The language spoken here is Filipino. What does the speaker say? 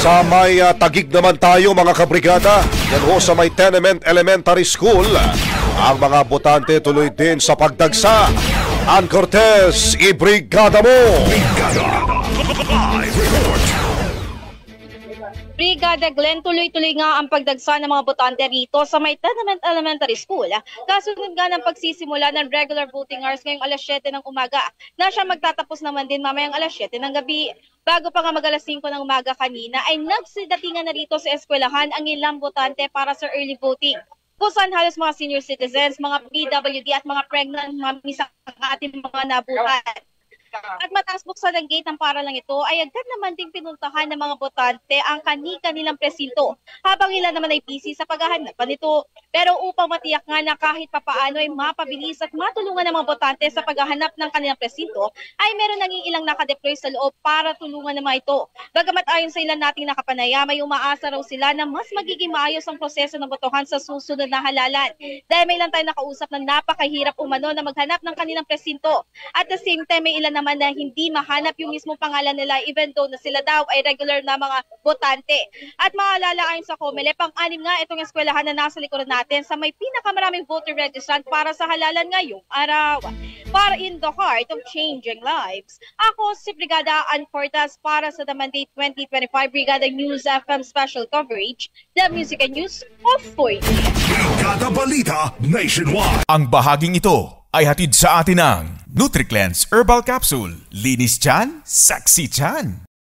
Sa may Tagig naman tayo mga kabrigada. Yan ho sa may Tenement Elementary School. Ang mga botante tuloy din sa pagdagsa. Ann Cortez, ibrigada mo! Brigada Glenn, tuloy-tuloy nga ang pagdagsa ng mga botante rito sa may Tenement Elementary School. Kasunod nga ng pagsisimula ng regular voting hours ngayong alas 7 ng umaga na siya magtatapos naman din mamayang alas 7 ng gabi. Bago pa nga mag alas 5 ng umaga kanina ay nagsidatingan na rito sa eskwelahan ang ilang botante para sa early voting. Kung saan halos mga senior citizens, mga PWD at mga pregnant mami sa ating mga nabuhat. At matapos buksan ang gate ng paralang ito ay agad naman ding pinuntahan ng mga botante ang kani-kanilang presinto habang ilan naman ay busy sa paghahanap nito. Pero upang matiyak nga na kahit papaano ay mapabilis at matulungan ng mga botante sa paghahanap ng kanilang presinto ay meron naging ilang nakadeploy sa loob para tulungan ng mga ito. Bagamat ayon sa ilan nating nakapanaya, may umaasa raw sila na mas magiging maayos ang proseso ng botohan sa susunod na halalan. Dahil may ilan tayong nakausap na napakahirap umano na maghanap ng kanilang presinto. At the same time, may ilan naman na hindi mahanap yung mismo pangalan nila even though na sila daw ay regular na mga botante. At maalala ayon sa COMELEC, pang-anim nga itong eskwelahan na nasa likuran natin sa may pinakamaraming voter registrant para sa halalan ngayong araw. Para in the heart of changing lives, ako si Brigada Ann Cortez para sa The Mandate 2025 Brigada News FM Special Coverage, The Music and News of 40. Brigada Balita Nationwide. Ang bahaging ito ay hatid sa atin ng NutriCleanse Herbal Capsule. Linis tiyan, sexy tiyan.